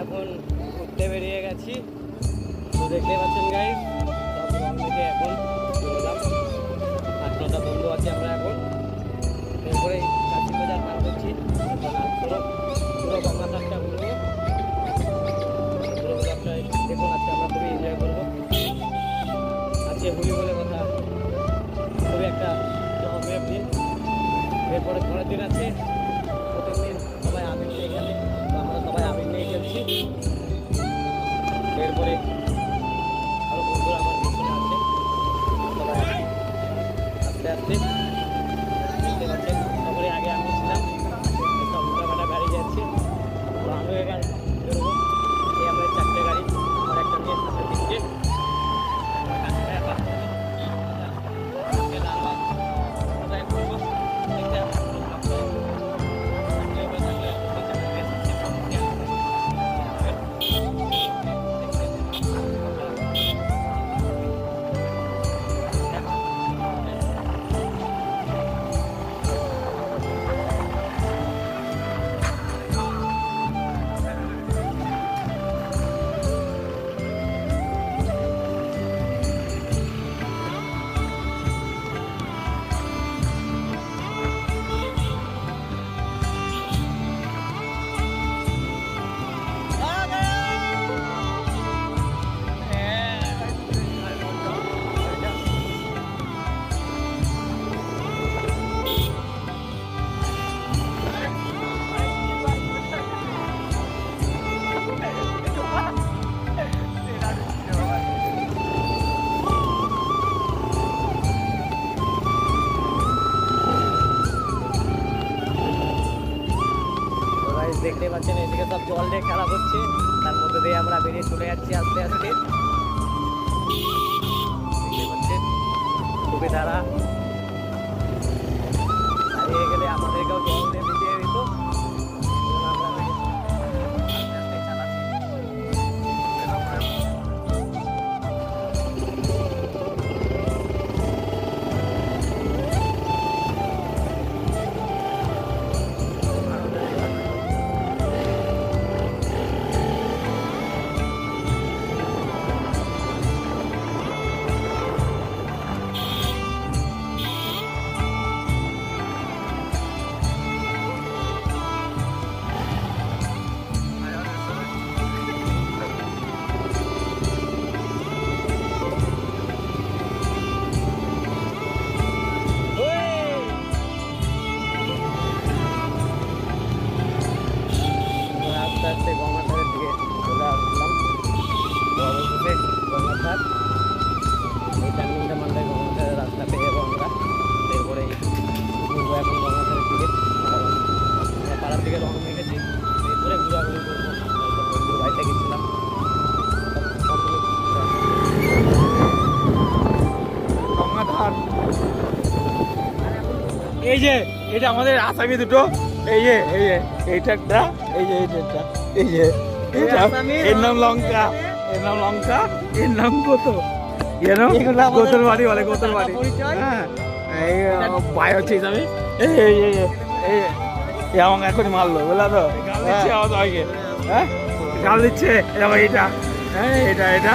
এখন ঘুরতে বেরিয়ে গেছি, তো দেখতে পাচ্ছেন গাইস সব রং মেখে এখন বেরোলাম। 8-9টা বন্ধু আছি আমরা এখন। এরপরে কাশি বাজার পার করছি, পুরো গঙ্গাঘাটটা ঘুরবো। পুরো ব্লগটাই দেখুন, আজকে আমরা খুবই এনজয় করবো। আজকে হোলি বলে কথা, খুবই একটা জনপ্রিয় দিন। এরপরে পরের দিন আছে প্রতিদিন সবাই আবির নিয়ে খেলে, তো আমরা সবাই আবির নিয়ে খেলছি। এরপরে আরও বন্ধুরা আমার পিছনে আছে, সবাই আস্তে আস্তে দেখতে পাচ্ছেন। সবারই আগে আমি ছিলাম, সব উল্টাপাল্টা গাড়ি যাচ্ছে, তো আমিও এখানে বেরোবো। এই আমাদের 4টে গাড়ি, আমার একটা নিয়ে সাথে 3টে। দেখতে পাচ্ছেন এদিকে সব জল দিয়ে খেলা হচ্ছে, তার মধ্যে দিয়ে আমরা বেরিয়ে চলে যাচ্ছি আস্তে আস্তে। দেখতে পাচ্ছেন খুবই ধারা, হারিয়ে গেলে আমাদেরকেও জল দিয়ে ভিজিয়ে দিত। গঙ্গাঘাটের দিকে চলে আসলাম, তো অবশেষে গঙ্গাঘাট, এই টার্নিংটা মানলে গঙ্গাঘাটের রাস্তা পেয়ে যাবো আমরা। এরপরে ঘুরবো এখন গঙ্গাঘাটের দিকে, কারণ পাড়ার দিকে রং মেখেছি, এরপরে ঘোরাঘুরি করবো। বন্ধুর বাড়িতে গেছিলাম, গঙ্গাঘাট। এই যে এটা আমাদের আসামি দুটো, এই যে এইটা একটা, এই যে এইটা, এই যে এটা, এর নাম লঙ্কা, এর নাম লঙ্কা, এর নাম কত গোতল বাড়ি বলে, গোতল বাড়ি। হ্যাঁ, এই ভাই হচ্ছে হিসাবে। এই আমাকে এখনই মারলো, বুঝলা তো? হ্যাঁ, গাল দিচ্ছে। এরকম এইটা, হ্যাঁ, এটা এটা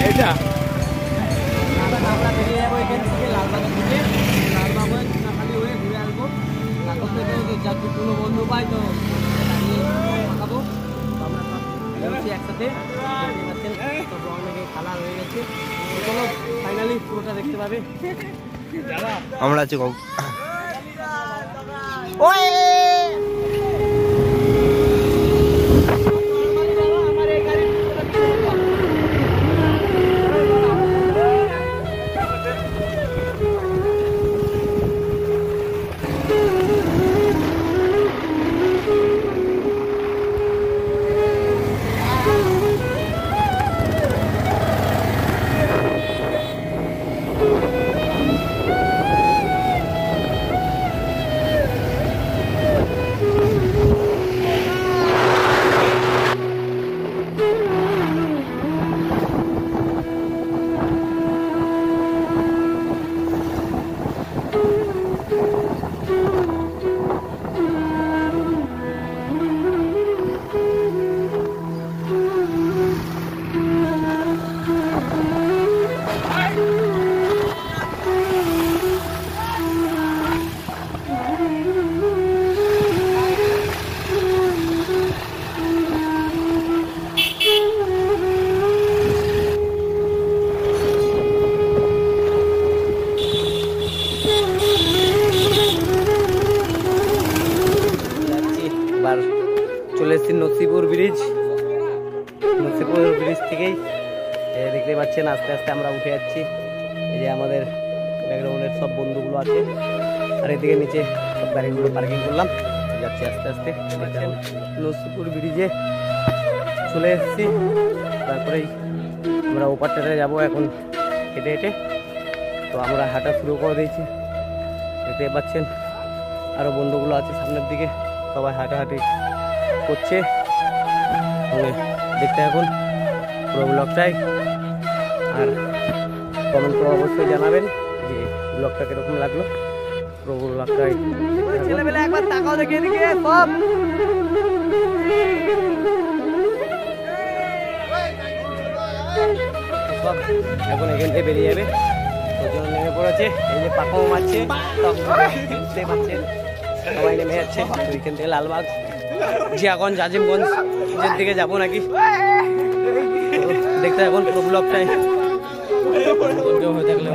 এইটা আমরা বেরিয়ে যাবো এখান থেকে লালবাজার থেকে। লালবাজার খালি হয়ে ঘুরে আসবো, তারপর থেকে যাতে কোনো বন্ধু পাই তো দেখাবো। আমরা সব বেরোচ্ছি একসাথে, সব রং মেখে খেলা হয়ে গেছে। চলো ফাইনালি পুরোটা দেখতে পাবে। আমরা আছি আর চলে এসেছি নসিপুর ব্রিজ থেকেই দেখতে পাচ্ছেন আস্তে আস্তে আমরা উঠে যাচ্ছি। এই যে আমাদের ব্যাকগ্রাউন্ডের সব বন্ধুগুলো আছে, আর এদিকে নিচে সব গাড়িগুলো পার্কিং করলাম, যাচ্ছি আস্তে আস্তে। নসিপুর ব্রিজে চলে এসেছি, তারপরেই আমরা ওপারটাতে যাবো এখন হেঁটে হেঁটে। তো আমরা হাঁটা শুরু করে দিয়েছি, দেখতে পাচ্ছেন আরও বন্ধুগুলো আছে সামনের দিকে, সবাই হাঁটাহাঁটি করছে। দেখতে এখন পুরো ব্লগটাই, আর কমেন্ট করে অবশ্যই জানাবেন যে ব্লগটা কিরকম লাগলো। পুরো ব্লগটাই ছেলেবেলা একবার তাকাও দেখে এদিকে সব। এখন এখান থেকে বেরিয়ে যাবে, ওই জন্য নেমে পড়েছে। এই যে পাকাও মারছে, দেখতে পাচ্ছেন সবাই নেমে যাচ্ছে। ওইখান থেকে লালবাগ, জিয়াগঞ্জ, আজিমগঞ্জের দিকে যাবো নাকি দেখতে এখন পুরো ব্লগটাই হয়ে থাকলে